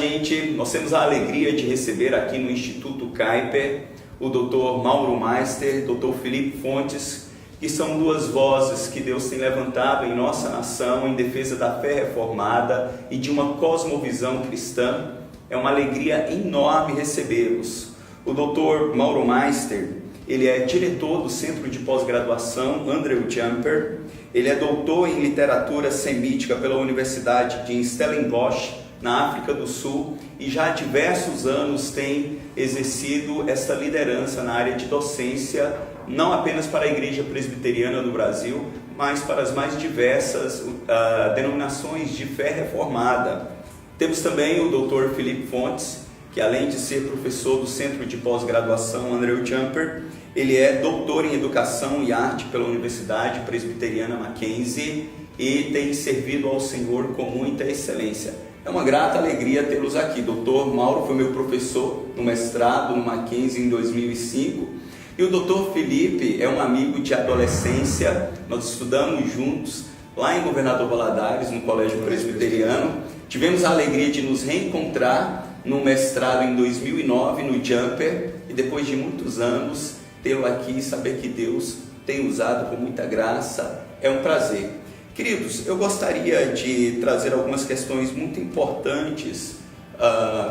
gente, nós temos a alegria de receber aqui no Instituto Kuyper o Dr. Mauro Meister, Dr. Felipe Fontes, que são duas vozes que Deus tem levantado em nossa nação em defesa da fé reformada e de uma cosmovisão cristã. É uma alegria enorme recebê-los. O Dr. Mauro Meister, ele é diretor do Centro de Pós-Graduação Andrew Jumper, ele é doutor em literatura semítica pela Universidade de Stellenbosch, na África do Sul, e já há diversos anos tem exercido esta liderança na área de docência, não apenas para a Igreja Presbiteriana do Brasil, mas para as mais diversas denominações de fé reformada. Temos também o Dr. Felipe Fontes, que além de ser professor do Centro de Pós-Graduação Andrew Jumper, ele é doutor em Educação e Arte pela Universidade Presbiteriana Mackenzie e tem servido ao Senhor com muita excelência. É uma grata alegria tê-los aqui. Dr. Mauro foi meu professor no mestrado no Mackenzie em 2005 e o Dr. Felipe é um amigo de adolescência. Nós estudamos juntos lá em Governador Valadares, no Colégio Presbiteriano. Tivemos a alegria de nos reencontrar no mestrado em 2009 no Jumper e depois de muitos anos tê-lo aqui e saber que Deus tem usado com muita graça. É um prazer. Queridos, eu gostaria de trazer algumas questões muito importantes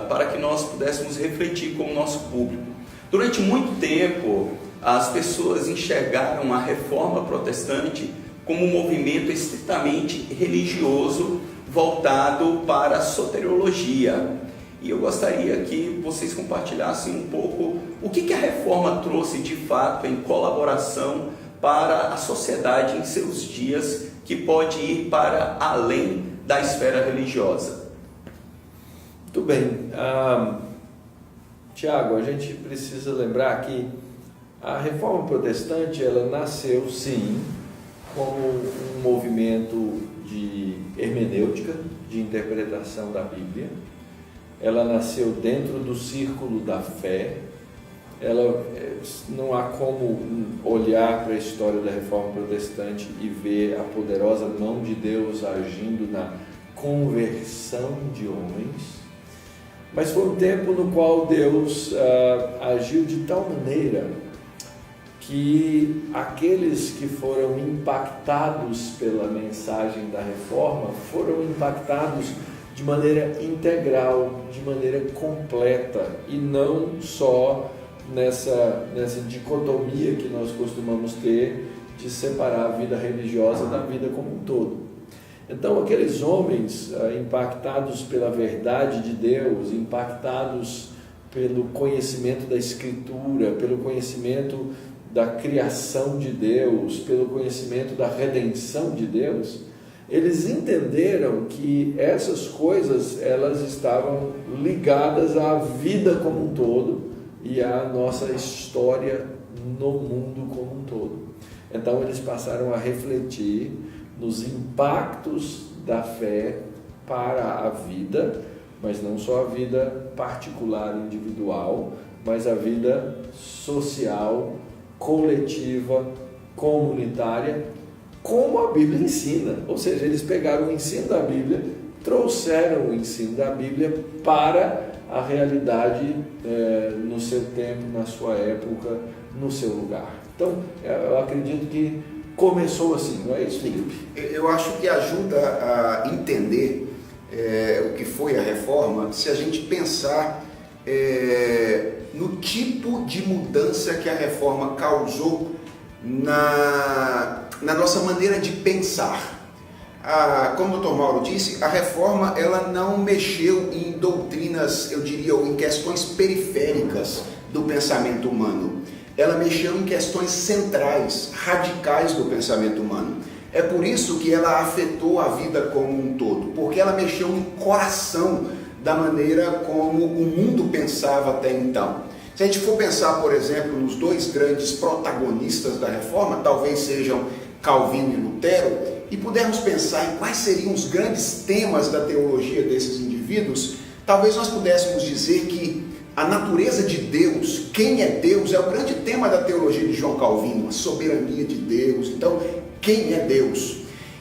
para que nós pudéssemos refletir com o nosso público. Durante muito tempo, as pessoas enxergaram a Reforma Protestante como um movimento estritamente religioso voltado para a soteriologia. E eu gostaria que vocês compartilhassem um pouco o que a Reforma trouxe de fato em colaboração para a sociedade em seus dias, que pode ir para além da esfera religiosa. Muito bem. Tiago, a gente precisa lembrar que a Reforma Protestante, ela nasceu, sim, como um movimento de hermenêutica, de interpretação da Bíblia. Ela nasceu dentro do círculo da fé. Não há como olhar para a história da Reforma Protestante e ver a poderosa mão de Deus agindo na conversão de homens, mas foi um tempo no qual Deus agiu de tal maneira que aqueles que foram impactados pela mensagem da Reforma foram impactados de maneira integral, de maneira completa, e não só nessa dicotomia que nós costumamos ter de separar a vida religiosa da vida como um todo. Então, aqueles homens impactados pela verdade de Deus, impactados pelo conhecimento da Escritura, pelo conhecimento da criação de Deus, pelo conhecimento da redenção de Deus, eles entenderam que essas coisas elas estavam ligadas à vida como um todo e a nossa história no mundo como um todo. Então eles passaram a refletir nos impactos da fé para a vida, mas não só a vida particular, individual, mas a vida social, coletiva, comunitária, como a Bíblia ensina. Ou seja, eles pegaram o ensino da Bíblia, trouxeram o ensino da Bíblia para a realidade no seu tempo, na sua época, no seu lugar. Então, eu acredito que começou assim, não é isso, Felipe? Eu acho que ajuda a entender o que foi a Reforma, se a gente pensar no tipo de mudança que a Reforma causou na nossa maneira de pensar. Como o Dr. Mauro disse, a Reforma ela não mexeu em doutrinas, eu diria, ou em questões periféricas do pensamento humano. Ela mexeu em questões centrais, radicais do pensamento humano. É por isso que ela afetou a vida como um todo, porque ela mexeu no coração da maneira como o mundo pensava até então. Se a gente for pensar, por exemplo, nos dois grandes protagonistas da Reforma, talvez sejam Calvino e Lutero, e pudermos pensar em quais seriam os grandes temas da teologia desses indivíduos, talvez nós pudéssemos dizer que a natureza de Deus, quem é Deus, é o grande tema da teologia de João Calvino, a soberania de Deus. Então, quem é Deus?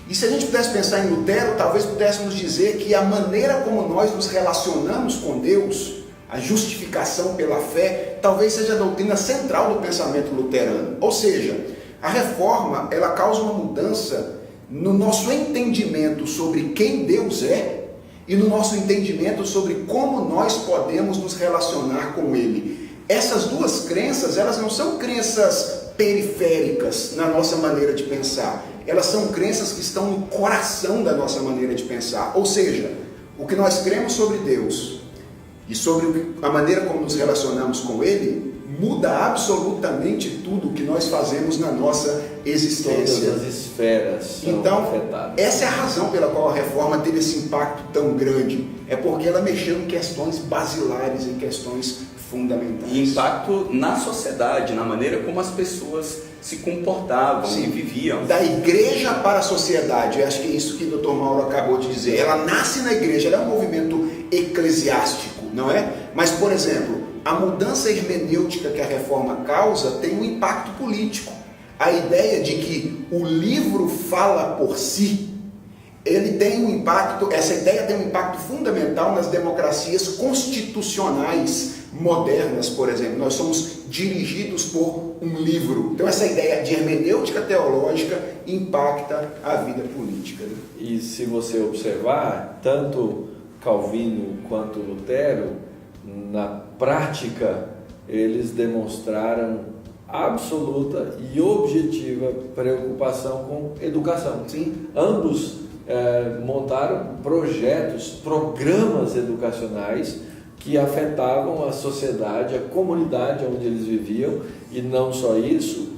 E se a gente pudesse pensar em Lutero, talvez pudéssemos dizer que a maneira como nós nos relacionamos com Deus, a justificação pela fé, talvez seja a doutrina central do pensamento luterano. Ou seja, a reforma, ela causa uma mudança no nosso entendimento sobre quem Deus é e no nosso entendimento sobre como nós podemos nos relacionar com Ele. Essas duas crenças, elas não são crenças periféricas na nossa maneira de pensar. Elas são crenças que estão no coração da nossa maneira de pensar. Ou seja, o que nós cremos sobre Deus e sobre a maneira como nos relacionamos com Ele muda absolutamente tudo que nós fazemos na nossa existência. Todas as esferas são afetadas. Essa é a razão pela qual a reforma teve esse impacto tão grande. É porque ela mexeu em questões basilares, em questões fundamentais. E impacto na sociedade, na maneira como as pessoas se comportavam e viviam. Da igreja para a sociedade. Eu acho que é isso que o Dr. Mauro acabou de dizer. Ela nasce na igreja, ela é um movimento eclesiástico, não é? Mas, por exemplo, a mudança hermenêutica que a reforma causa tem um impacto político. A ideia de que o livro fala por si, ele tem um impacto, essa ideia tem um impacto fundamental nas democracias constitucionais modernas, por exemplo. Nós somos dirigidos por um livro. Então essa ideia de hermenêutica teológica impacta a vida política. E se você observar, tanto Calvino quanto Lutero, na prática, eles demonstraram absoluta e objetiva preocupação com educação. Sim. Ambos montaram projetos, programas educacionais que afetavam a sociedade, a comunidade onde eles viviam, e não só isso,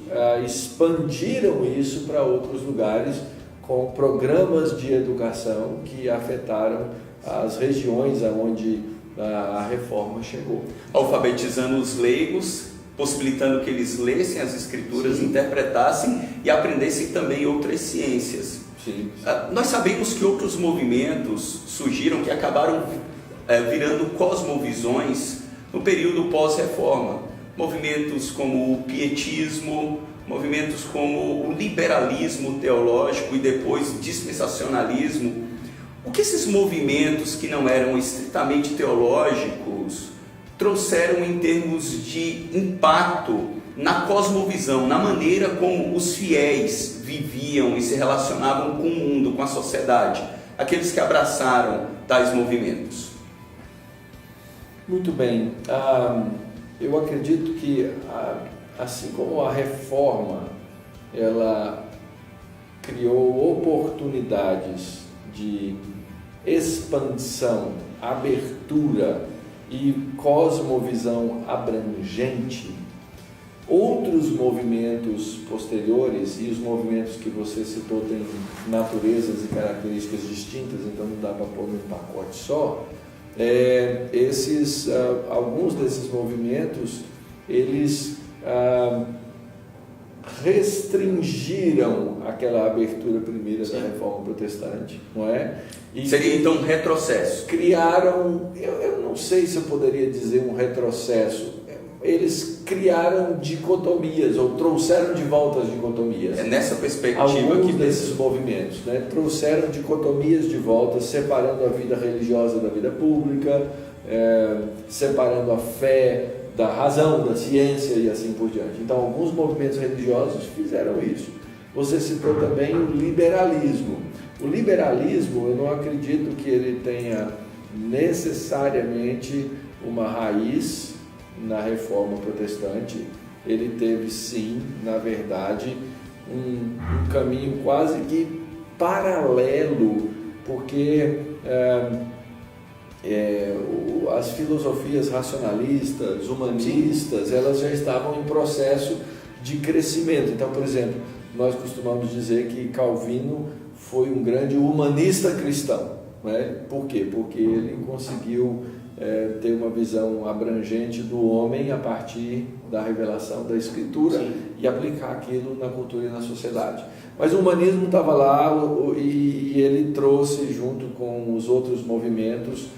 expandiram isso para outros lugares com programas de educação que afetaram as regiões onde a reforma chegou. Alfabetizando os leigos, possibilitando que eles lessem as escrituras, interpretassem e aprendessem também outras ciências. Sim. Nós sabemos que outros movimentos surgiram que acabaram virando cosmovisões no período pós-reforma. Movimentos como o pietismo, movimentos como o liberalismo teológico e depois dispensacionalismo. O que esses movimentos que não eram estritamente teológicos trouxeram em termos de impacto na cosmovisão, na maneira como os fiéis viviam e se relacionavam com o mundo, com a sociedade, aqueles que abraçaram tais movimentos? Muito bem. Eu acredito que, assim como a reforma, ela criou oportunidades de expansão, abertura e cosmovisão abrangente, outros movimentos posteriores, e os movimentos que você citou têm naturezas e características distintas, então não dá para pôr num pacote só. Alguns desses movimentos, eles restringiram aquela abertura primeira da Reforma Protestante, não é? E seria então um retrocesso. Criaram, eu não sei se eu poderia dizer um retrocesso, eles criaram dicotomias, ou trouxeram de volta as dicotomias. É nessa perspectiva alguns que desses movimentos, né, trouxeram dicotomias de volta, separando a vida religiosa da vida pública, separando a fé da razão, da ciência e assim por diante. Então, alguns movimentos religiosos fizeram isso. Você citou também o liberalismo. O liberalismo, eu não acredito que ele tenha necessariamente uma raiz na Reforma Protestante. Ele teve, sim, na verdade, um caminho quase que paralelo, porque as filosofias racionalistas, humanistas, elas já estavam em processo de crescimento. Então, por exemplo, nós costumamos dizer que Calvino foi um grande humanista cristão, né? Por quê? Porque ele conseguiu ter uma visão abrangente do homem a partir da revelação da Escritura. Sim. E aplicar aquilo na cultura e na sociedade. Mas o humanismo estava lá e ele trouxe, junto com os outros movimentos,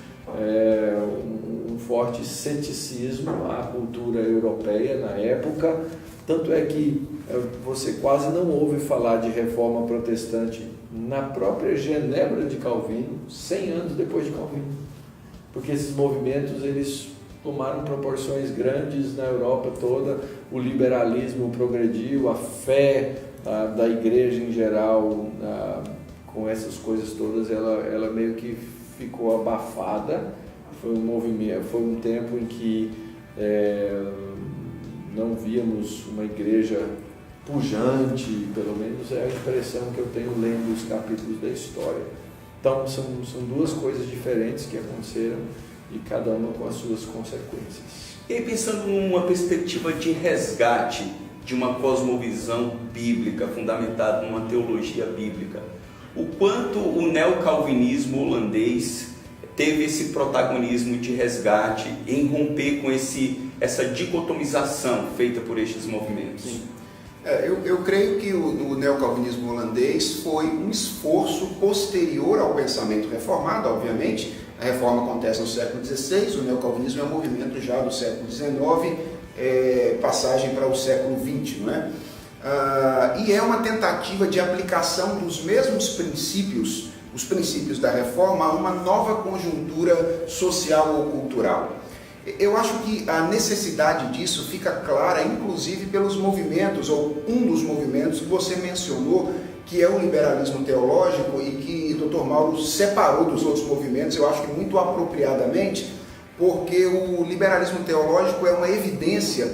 um forte ceticismo à cultura europeia na época. Tanto é que você quase não ouve falar de reforma protestante na própria Genebra de Calvino, 100 anos depois de Calvino. Porque esses movimentos, eles tomaram proporções grandes na Europa toda, o liberalismo progrediu, a fé da igreja em geral, com essas coisas todas, ela meio que ficou abafada. Foi um movimento, foi um tempo em que não víamos uma igreja pujante, pelo menos é a impressão que eu tenho lendo os capítulos da história. Então são duas coisas diferentes que aconteceram e cada uma com as suas consequências. E aí, pensando numa perspectiva de resgate de uma cosmovisão bíblica, fundamentada numa teologia bíblica, o quanto o neocalvinismo holandês teve esse protagonismo de resgate em romper com essa dicotomização feita por estes movimentos? Sim. Eu creio que o neocalvinismo holandês foi um esforço posterior ao pensamento reformado, obviamente. A reforma acontece no século XVI, o neocalvinismo é um movimento já do século XIX, passagem para o século XX, não é? E é uma tentativa de aplicação dos mesmos princípios, os princípios da reforma, a uma nova conjuntura social ou cultural. Eu acho que a necessidade disso fica clara, inclusive pelos movimentos, ou um dos movimentos que você mencionou, que é o liberalismo teológico e que o Dr. Mauro separou dos outros movimentos, eu acho que muito apropriadamente, porque o liberalismo teológico é uma evidência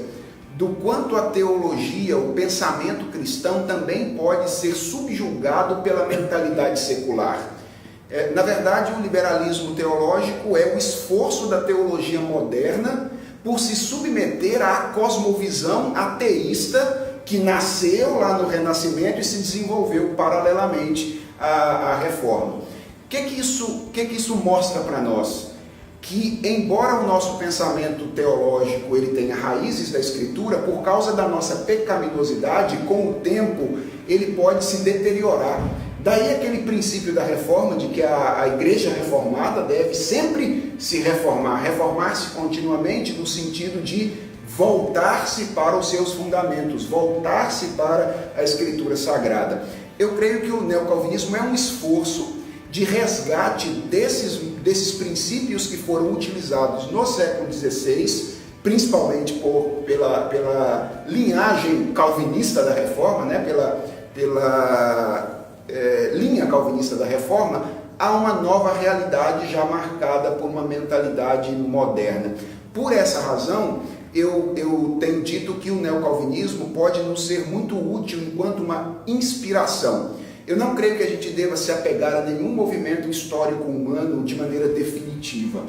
do quanto a teologia, o pensamento cristão também pode ser subjugado pela mentalidade secular. Na verdade, o liberalismo teológico é o esforço da teologia moderna por se submeter à cosmovisão ateísta que nasceu lá no Renascimento e se desenvolveu paralelamente à Reforma. O que isso mostra para nós? Que, embora o nosso pensamento teológico ele tenha raízes da Escritura, por causa da nossa pecaminosidade, com o tempo ele pode se deteriorar. Daí aquele princípio da reforma, de que a igreja reformada deve sempre se reformar-se continuamente no sentido de voltar-se para os seus fundamentos, voltar-se para a Escritura Sagrada. Eu creio que o neocalvinismo é um esforço de resgate desses princípios que foram utilizados no século XVI, principalmente pela linhagem calvinista da Reforma, né? pela linha calvinista da Reforma, a uma nova realidade já marcada por uma mentalidade moderna. Por essa razão, eu tenho dito que o neocalvinismo pode nos ser muito útil enquanto uma inspiração. Eu não creio que a gente deva se apegar a nenhum movimento histórico humano de maneira definitiva.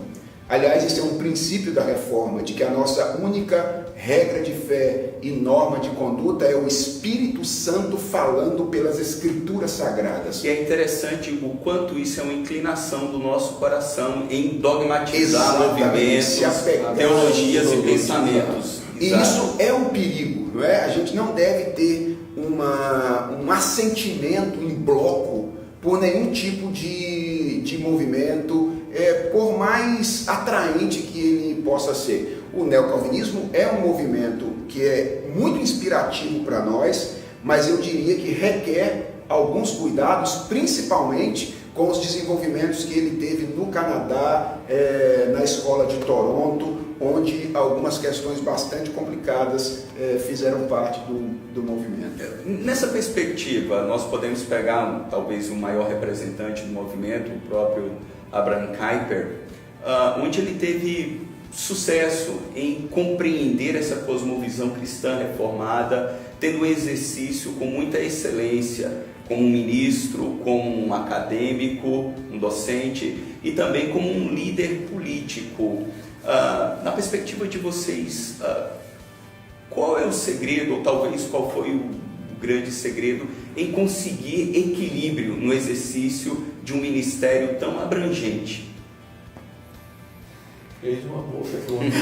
Aliás, esse é um princípio da Reforma, de que a nossa única regra de fé e norma de conduta é o Espírito Santo falando pelas Escrituras Sagradas. E é interessante o quanto isso é uma inclinação do nosso coração em dogmatizar movimentos, teologias e pensamentos. E isso é um perigo, não é? A gente não deve ter um assentimento em bloco por nenhum tipo de movimento, por mais atraente que ele possa ser. O neocalvinismo é um movimento que é muito inspirativo para nós, mas eu diria que requer alguns cuidados, principalmente com os desenvolvimentos que ele teve no Canadá, na escola de Toronto, onde algumas questões bastante complicadas fizeram parte do movimento. Nessa perspectiva, nós podemos pegar talvez o maior representante do movimento, o próprio Abraham Kuyper, onde ele teve sucesso em compreender essa cosmovisão cristã reformada, tendo um exercício com muita excelência, como um ministro, como um acadêmico, um docente e também como um líder político. Na perspectiva de vocês, qual é o segredo, ou talvez qual foi o grande segredo em conseguir equilíbrio no exercício de um ministério tão abrangente? Fez uma boa pergunta.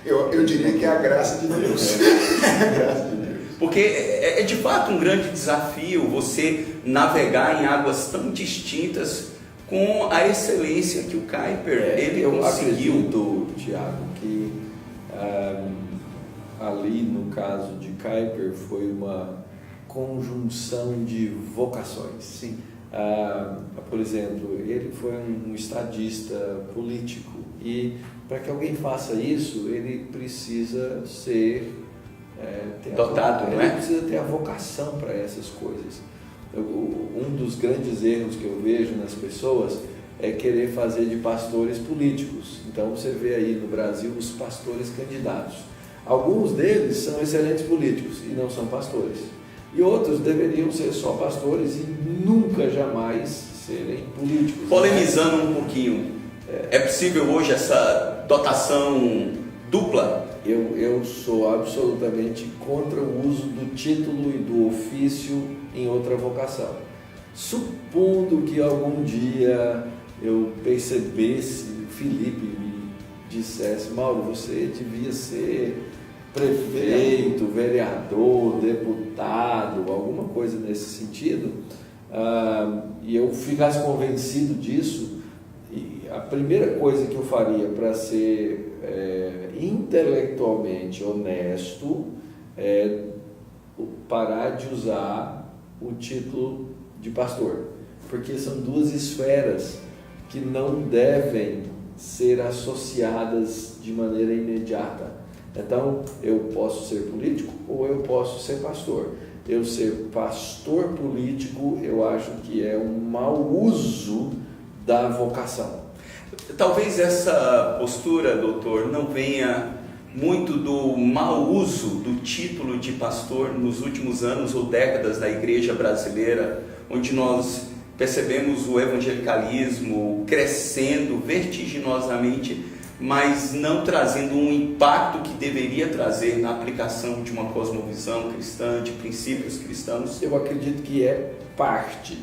Eu diria que é a graça de Deus. A graça de Deus. Porque é de fato um grande desafio você navegar em águas tão distintas com a excelência que o Kuyper ele conseguiu. Eu acredito, Tiago, que a ali no caso de Kuyper foi uma conjunção de vocações. Sim. Por exemplo, ele foi um estadista político e para que alguém faça isso, ele precisa ser dotado, não é? Ele precisa ter a vocação para essas coisas. Um dos grandes erros que eu vejo nas pessoas é querer fazer de pastores políticos. Então você vê aí no Brasil os pastores candidatos. Alguns deles são excelentes políticos e não são pastores. E outros deveriam ser só pastores e nunca, jamais serem políticos. Polemizando um pouquinho, é possível hoje essa dotação dupla? Eu sou absolutamente contra o uso do título e do ofício em outra vocação. Supondo que algum dia eu percebesse, Felipe me dissesse, Mauro, você devia ser prefeito, vereador, deputado, alguma coisa nesse sentido, e eu ficasse convencido disso, e a primeira coisa que eu faria para ser intelectualmente honesto é parar de usar o título de pastor, porque são duas esferas que não devem ser associadas de maneira imediata. Então, eu posso ser político ou eu posso ser pastor. Eu ser pastor político, eu acho que é um mau uso da vocação. Talvez essa postura, doutor, não venha muito do mau uso do título de pastor nos últimos anos ou décadas da igreja brasileira, onde nós percebemos o evangelicalismo crescendo vertiginosamente, mas não trazendo um impacto que deveria trazer na aplicação de uma cosmovisão cristã, de princípios cristãos. Eu acredito que é parte.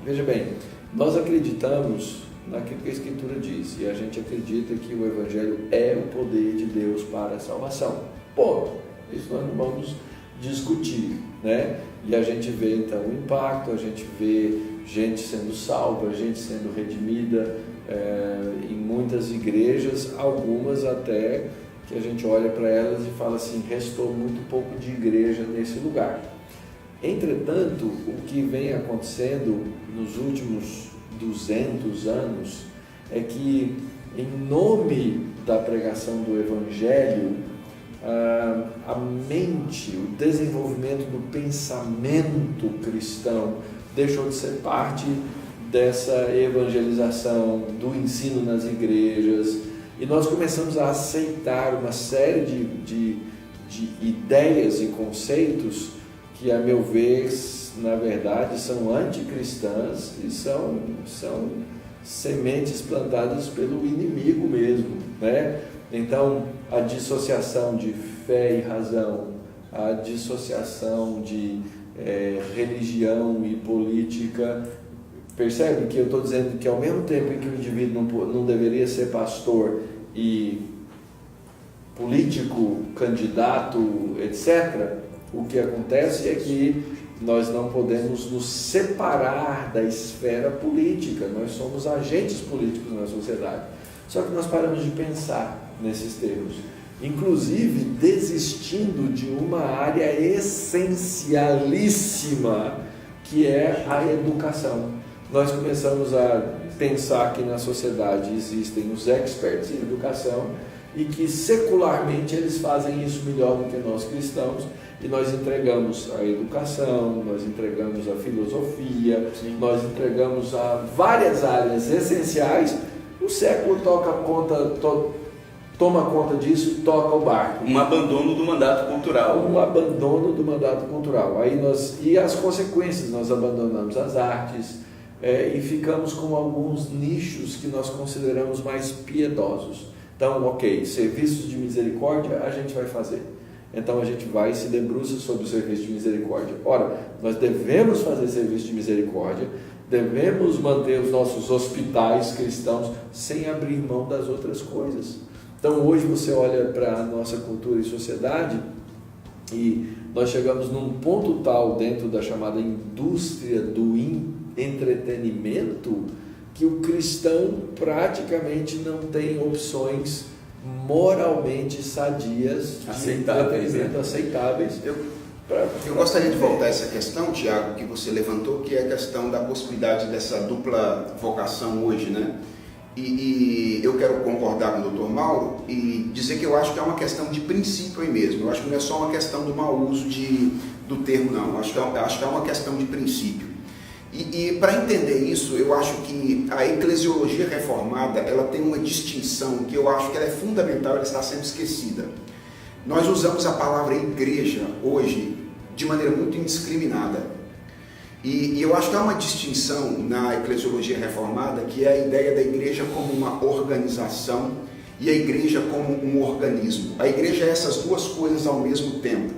Veja bem, nós acreditamos naquilo que a Escritura diz, e a gente acredita que o Evangelho é o poder de Deus para a salvação. Ponto. Isso nós não vamos discutir, né? E a gente vê então o impacto, a gente vê gente sendo salva, gente sendo redimida em muitas igrejas, algumas até que a gente olha para elas e fala assim, restou muito pouco de igreja nesse lugar. Entretanto, o que vem acontecendo nos últimos 200 anos é que, em nome da pregação do Evangelho, a mente, o desenvolvimento do pensamento cristão deixou de ser parte dessa evangelização, do ensino nas igrejas, e nós começamos a aceitar uma série de ideias e conceitos que, a meu ver, na verdade, são anticristãs e são sementes plantadas pelo inimigo mesmo, né? Então, a dissociação de fé e razão, a dissociação de religião e política. Percebe que eu estou dizendo que ao mesmo tempo em que o indivíduo não deveria ser pastor e político, candidato, etc., o que acontece é que nós não podemos nos separar da esfera política, nós somos agentes políticos na sociedade. Só que nós paramos de pensar nesses termos, inclusive desistindo de uma área essencialíssima, que é a educação. Nós começamos a pensar que na sociedade existem os experts em educação e que secularmente eles fazem isso melhor do que nós cristãos, e nós entregamos a educação, nós entregamos a filosofia, sim, nós entregamos a várias áreas essenciais. O século toma conta disso, toca o barco. Um abandono do mandato cultural. E as consequências, nós abandonamos as artes e ficamos com alguns nichos que nós consideramos mais piedosos. Então, ok, serviços de misericórdia a gente vai fazer. Então a gente vai e se debruça sobre o serviço de misericórdia. Ora, nós devemos fazer serviço de misericórdia, devemos manter os nossos hospitais cristãos sem abrir mão das outras coisas. Então hoje você olha para a nossa cultura e sociedade e nós chegamos num ponto tal dentro da chamada indústria do entretenimento que o cristão praticamente não tem opções moralmente sadias, aceitáveis. Eu gostaria de voltar a essa questão, Tiago, que você levantou, que é a questão da possibilidade dessa dupla vocação hoje, né? E eu quero concordar com o Dr. Mauro e dizer que eu acho que é uma questão de princípio aí mesmo. Eu acho que não é só uma questão do mau uso do termo, não. Eu acho que é uma questão de princípio. E para entender isso, eu acho que a eclesiologia reformada, ela tem uma distinção que eu acho que ela é fundamental, ela está sendo esquecida. Nós usamos a palavra igreja hoje de maneira muito indiscriminada. E eu acho que há uma distinção na eclesiologia reformada, que é a ideia da igreja como uma organização e a igreja como um organismo. A igreja é essas duas coisas ao mesmo tempo.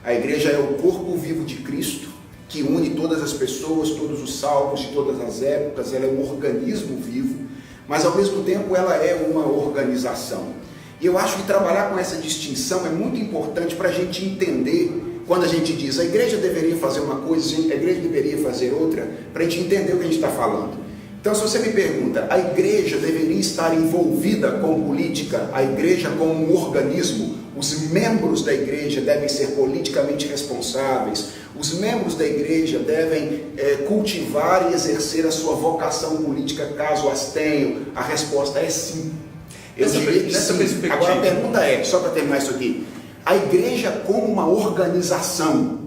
A igreja é o corpo vivo de Cristo, que une todas as pessoas, todos os salvos de todas as épocas. Ela é um organismo vivo, mas ao mesmo tempo ela é uma organização. E eu acho que trabalhar com essa distinção é muito importante para a gente entender, quando a gente diz a igreja deveria fazer uma coisa, a igreja deveria fazer outra, para a gente entender o que a gente está falando. Então, se você me pergunta, a igreja deveria estar envolvida com política, a igreja como um organismo, os membros da igreja devem ser politicamente responsáveis, os membros da igreja devem cultivar e exercer a sua vocação política, caso as tenham, a resposta é sim. Nessa perspectiva. Agora a pergunta é, só para terminar isso aqui, a igreja como uma organização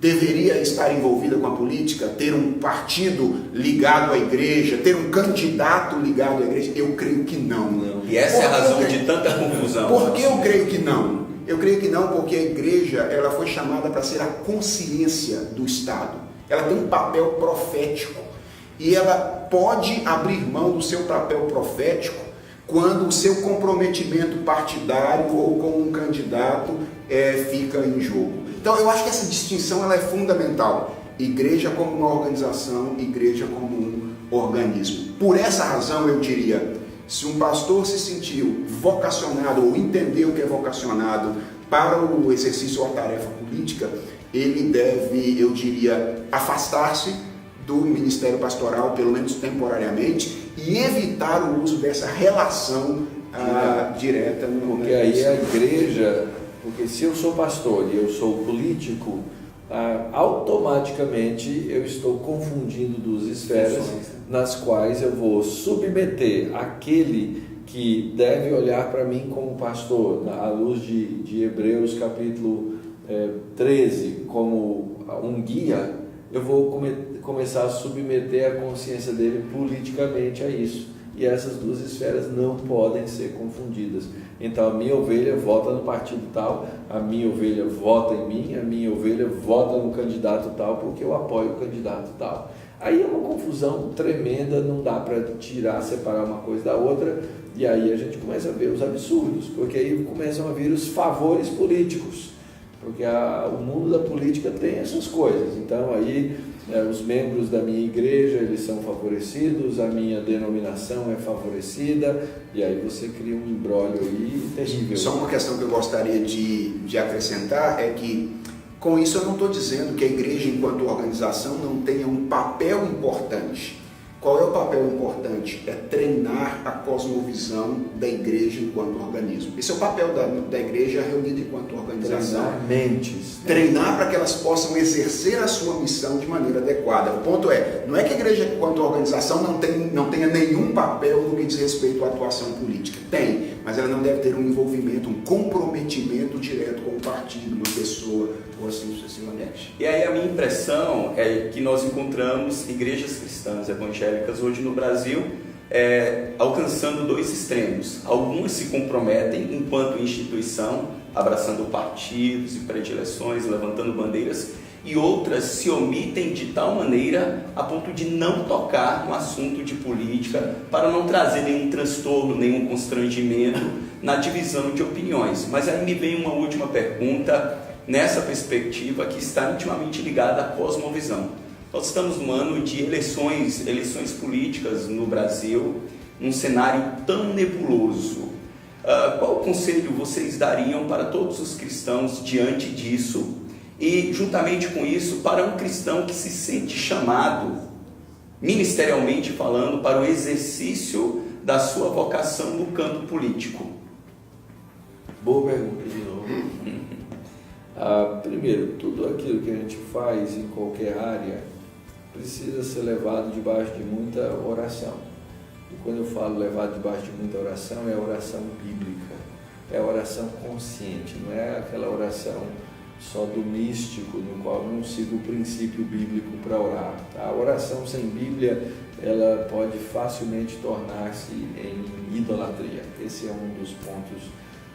deveria estar envolvida com a política, ter um partido ligado à igreja, ter um candidato ligado à igreja? Eu creio que não. E essa é a razão de tanta confusão. Por que eu creio que não? Eu creio que não porque a igreja ela foi chamada para ser a consciência do Estado. Ela tem um papel profético e ela pode abrir mão do seu papel profético quando o seu comprometimento partidário ou com um candidato fica em jogo. Então eu acho que essa distinção ela é fundamental. Igreja como uma organização, igreja como um organismo. Por essa razão eu diria, se um pastor se sentiu vocacionado ou entendeu que é vocacionado para o exercício ou a tarefa política, ele deve, eu diria, afastar-se do ministério pastoral, pelo menos temporariamente, e evitar o uso dessa relação direta. Porque aí a igreja, porque se eu sou pastor e eu sou político, automaticamente eu estou confundindo duas esferas nas quais eu vou submeter aquele que deve olhar para mim como pastor, à luz de Hebreus capítulo 13, como um guia. Eu vou começar a submeter a consciência dele politicamente a isso. E essas duas esferas não podem ser confundidas. Então a minha ovelha vota no partido tal, a minha ovelha vota em mim, a minha ovelha vota no candidato tal, porque eu apoio o candidato tal. Aí é uma confusão tremenda, não dá para separar uma coisa da outra, e aí a gente começa a ver os absurdos, porque aí começam a vir os favores políticos. Porque o mundo da política tem essas coisas. Então aí os membros da minha igreja eles são favorecidos, a minha denominação é favorecida, e aí você cria um imbróglio aí terrível. Só uma questão que eu gostaria de acrescentar é que com isso eu não estou dizendo que a igreja enquanto organização não tenha um papel importante. Qual é o papel importante? É treinar a cosmovisão da igreja enquanto organismo. Esse é o papel da igreja reunida enquanto organização. Treinar mentes. Treinar para que elas possam exercer a sua missão de maneira adequada. O ponto não é que a igreja enquanto organização não tenha nenhum papel no que diz respeito à atuação política. Tem, mas ela não deve ter um envolvimento, um comprometimento direto com o partido, uma pessoa, ou assim sucessivamente. E aí a minha impressão é que nós encontramos igrejas cristãs evangélicas hoje no Brasil alcançando dois extremos. Algumas se comprometem enquanto instituição, abraçando partidos e predileções, levantando bandeiras, e outras se omitem de tal maneira a ponto de não tocar no assunto de política, para não trazer nenhum transtorno, nenhum constrangimento na divisão de opiniões. Mas aí me vem uma última pergunta nessa perspectiva que está intimamente ligada à cosmovisão. Nós estamos no ano de eleições políticas no Brasil, num cenário tão nebuloso. Qual conselho vocês dariam para todos os cristãos diante disso? E, juntamente com isso, para um cristão que se sente chamado, ministerialmente falando, para o exercício da sua vocação no campo político? Boa pergunta de novo. Primeiro, tudo aquilo que a gente faz em qualquer área precisa ser levado debaixo de muita oração. E quando eu falo levado debaixo de muita oração, é a oração bíblica, é a oração consciente, não é aquela oração só do místico, no qual não sigo o princípio bíblico para orar. A oração sem Bíblia, ela pode facilmente tornar-se em idolatria. Esse é um dos pontos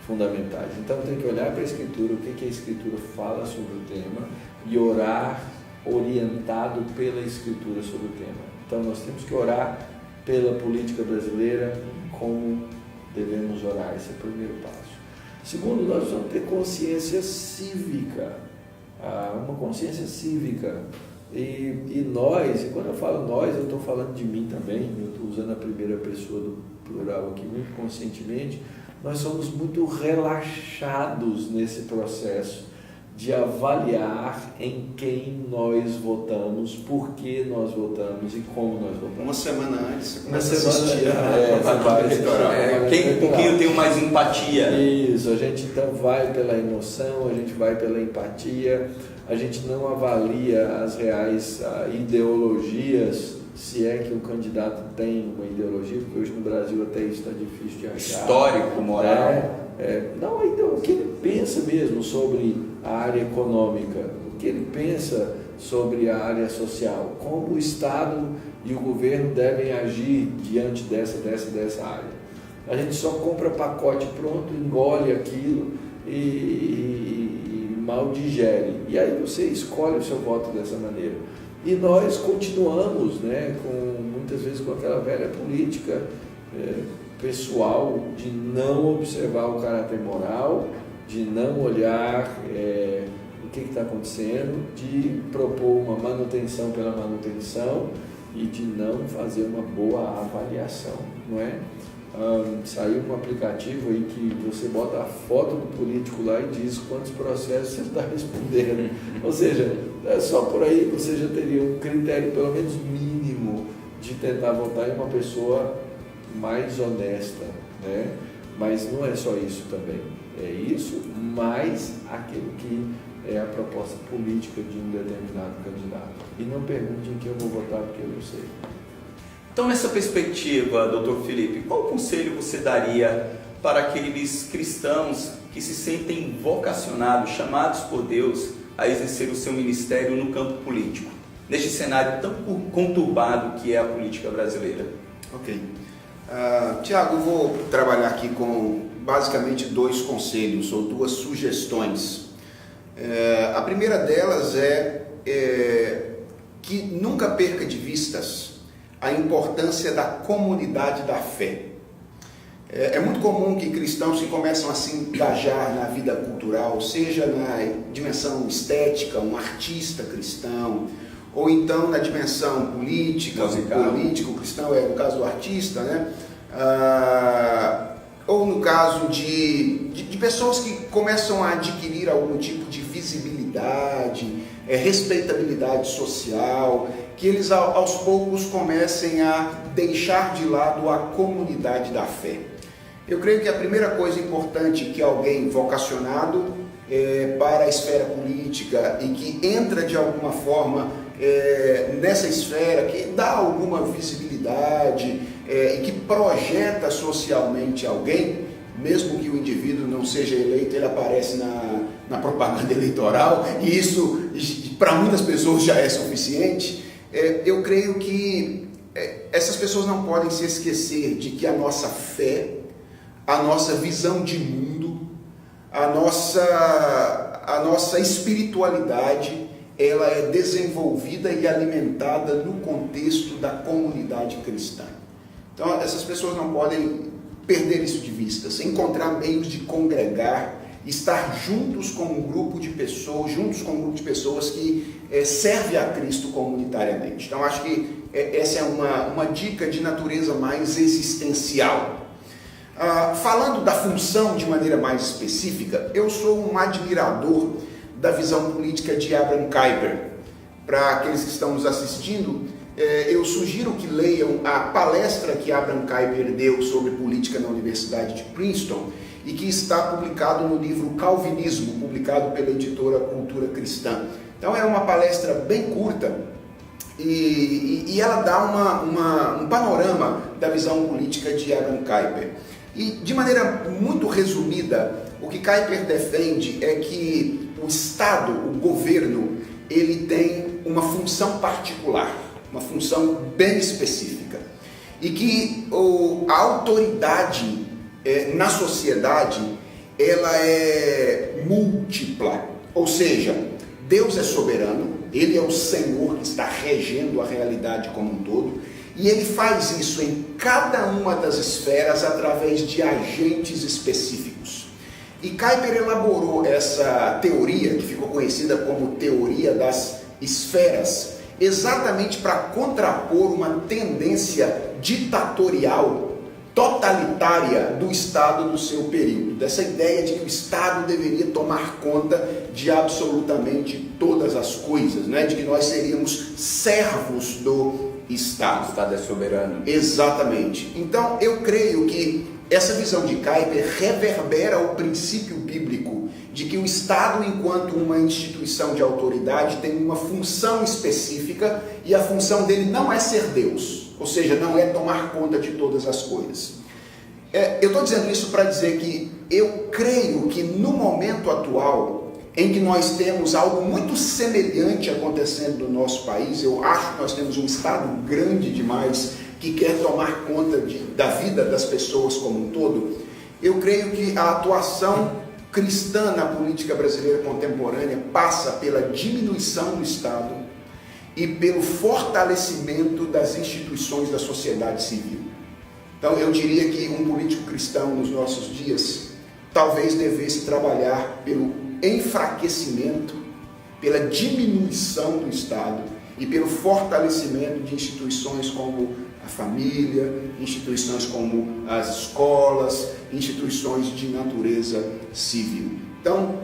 fundamentais. Então tem que olhar para a Escritura, o que a Escritura fala sobre o tema, e orar orientado pela Escritura sobre o tema. Então nós temos que orar pela política brasileira, como devemos orar. Esse é o primeiro passo. Segundo, nós vamos ter consciência cívica, uma consciência cívica. E nós, e quando eu falo nós, eu estou falando de mim também, eu estou usando a primeira pessoa do plural aqui muito conscientemente. Nós somos muito relaxados nesse processo de avaliar em quem nós votamos, por que nós votamos e como nós votamos. Uma semana antes, você começa a assistir com quem eu tenho mais empatia. Isso, a gente então vai pela emoção, a gente vai pela empatia, a gente não avalia as reais ideologias, se é que um candidato tem uma ideologia, porque hoje no Brasil até isso está difícil de achar. Histórico, moral. Não, então, o que ele pensa mesmo sobre a área econômica, o que ele pensa sobre a área social, como o Estado e o governo devem agir diante dessa área. A gente só compra pacote pronto, engole aquilo e mal digere. E aí você escolhe o seu voto dessa maneira. E nós continuamos, muitas vezes com aquela velha política pessoal de não observar o caráter moral, de não olhar o que está acontecendo, de propor uma manutenção pela manutenção e de não fazer uma boa avaliação, não é? Saiu um aplicativo aí que você bota a foto do político lá e diz quantos processos você está respondendo. Ou seja, só por aí você já teria um critério pelo menos mínimo de tentar votar em uma pessoa mais honesta, né? Mas não é só isso também. É isso, mais aquilo que é a proposta política de um determinado candidato. E não pergunte em quem eu vou votar, porque eu não sei. Então, nessa perspectiva, Dr. Felipe, qual conselho você daria para aqueles cristãos que se sentem vocacionados, chamados por Deus a exercer o seu ministério no campo político, neste cenário tão conturbado que é a política brasileira? Ok. Tiago, eu vou trabalhar aqui com basicamente 2 conselhos ou 2 sugestões. A primeira delas é que nunca perca de vistas a importância da comunidade da fé. É muito comum que cristãos que começam a se engajar na vida cultural, seja na dimensão estética, um artista cristão, ou então na dimensão política, político cristão, no caso do artista, né? Ou no caso de pessoas que começam a adquirir algum tipo de visibilidade, respeitabilidade social, que eles aos poucos comecem a deixar de lado a comunidade da fé. Eu creio que a primeira coisa importante que alguém vocacionado para a esfera política e que entra de alguma forma nessa esfera, que dá alguma visibilidade e que projeta socialmente alguém, mesmo que o indivíduo não seja eleito, ele aparece na propaganda eleitoral, e isso para muitas pessoas já é suficiente. Eu creio que essas pessoas não podem se esquecer de que a nossa fé, a nossa visão de mundo, a nossa espiritualidade, ela é desenvolvida e alimentada no contexto da comunidade cristã. Então essas pessoas não podem perder isso de vista, encontrar meios de congregar, estar juntos com um grupo de pessoas, que serve a Cristo comunitariamente. Então acho que essa é uma dica de natureza mais existencial. Falando da função de maneira mais específica, eu sou um admirador da visão política de Abraham Kuyper. Para aqueles que estão nos assistindo, eu sugiro que leiam a palestra que Abraham Kuyper deu sobre política na Universidade de Princeton, e que está publicado no livro Calvinismo, publicado pela editora Cultura Cristã. Então é uma palestra bem curta e ela dá um panorama da visão política de Abraham Kuyper. E de maneira muito resumida, o que Kuyper defende é que o Estado, o governo, ele tem uma função particular, uma função bem específica. E que a autoridade na sociedade, ela é múltipla. Ou seja, Deus é soberano, Ele é o Senhor que está regendo a realidade como um todo, e Ele faz isso em cada uma das esferas através de agentes específicos. E Kuyper elaborou essa teoria, que ficou conhecida como teoria das esferas, exatamente para contrapor uma tendência ditatorial, totalitária do Estado no seu período, dessa ideia de que o Estado deveria tomar conta de absolutamente todas as coisas, né? De que nós seríamos servos do Estado. O Estado é soberano. Exatamente. Então, eu creio que essa visão de Kuyper reverbera o princípio bíblico de que o Estado, enquanto uma instituição de autoridade, tem uma função específica e a função dele não é ser Deus, ou seja, não é tomar conta de todas as coisas. Eu estou dizendo isso para dizer que eu creio que no momento atual, em que nós temos algo muito semelhante acontecendo no nosso país, eu acho que nós temos um Estado grande demais que quer tomar conta da vida das pessoas como um todo. Eu creio que a atuação cristã na política brasileira contemporânea passa pela diminuição do Estado e pelo fortalecimento das instituições da sociedade civil. Então eu diria que um político cristão nos nossos dias talvez devesse trabalhar pelo enfraquecimento, pela diminuição do Estado e pelo fortalecimento de instituições como a família, instituições como as escolas, instituições de natureza civil. Então,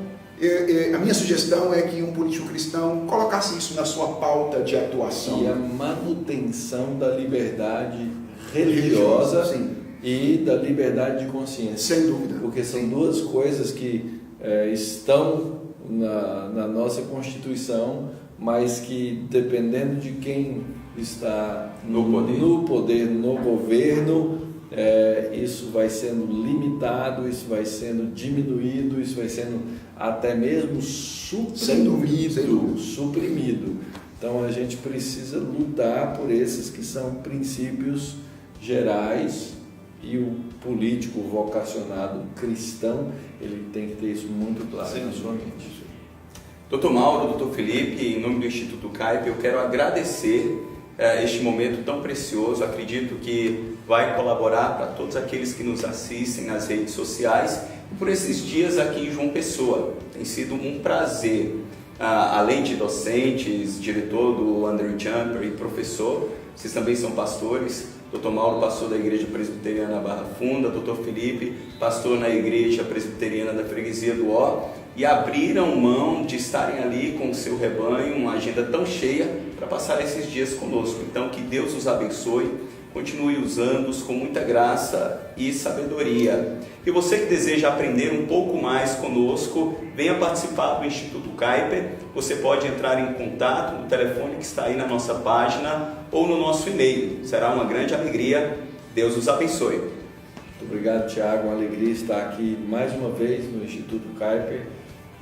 a minha sugestão é que um político cristão colocasse isso na sua pauta de atuação. E a manutenção da liberdade religiosa, sim, e da liberdade de consciência. Sem dúvida. Porque são duas coisas que estão na nossa Constituição, mas que, dependendo de quem está no poder, no governo, isso vai sendo limitado, isso vai sendo diminuído, isso vai sendo até mesmo suprimido. Então a gente precisa lutar por esses que são princípios gerais, e o político vocacionado cristão, ele tem que ter isso muito claro na sua mente. Dr. Mauro, Dr. Felipe, em nome do Instituto Kuyper, eu quero agradecer este momento tão precioso. Acredito que vai colaborar para todos aqueles que nos assistem nas redes sociais e por esses dias aqui em João Pessoa. Tem sido um prazer, além de docentes, diretor do Andrew Jumper e professor, vocês também são pastores. Dr. Mauro, pastor da Igreja Presbiteriana Barra Funda, Dr. Felipe, pastor na Igreja Presbiteriana da Freguesia do Ó, e abriram mão de estarem ali com o seu rebanho, uma agenda tão cheia, para passar esses dias conosco. Então, que Deus os abençoe, continue usando-os com muita graça e sabedoria. E você que deseja aprender um pouco mais conosco, venha participar do Instituto Kuyper. Você pode entrar em contato no telefone que está aí na nossa página ou no nosso e-mail. Será uma grande alegria. Deus os abençoe. Muito obrigado, Tiago. Uma alegria estar aqui mais uma vez no Instituto Kuyper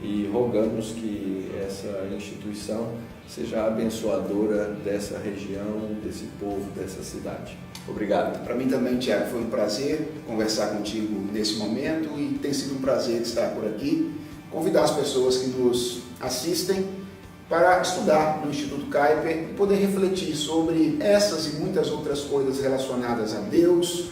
e rogamos que essa instituição seja abençoadora dessa região, desse povo, dessa cidade. Obrigado. Para mim também, Tiago, foi um prazer conversar contigo nesse momento e tem sido um prazer estar por aqui, convidar as pessoas que nos assistem para estudar no Instituto Kuyper e poder refletir sobre essas e muitas outras coisas relacionadas a Deus,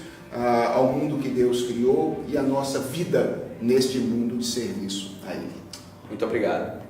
ao mundo que Deus criou e a nossa vida neste mundo de serviço a Ele. Muito obrigado.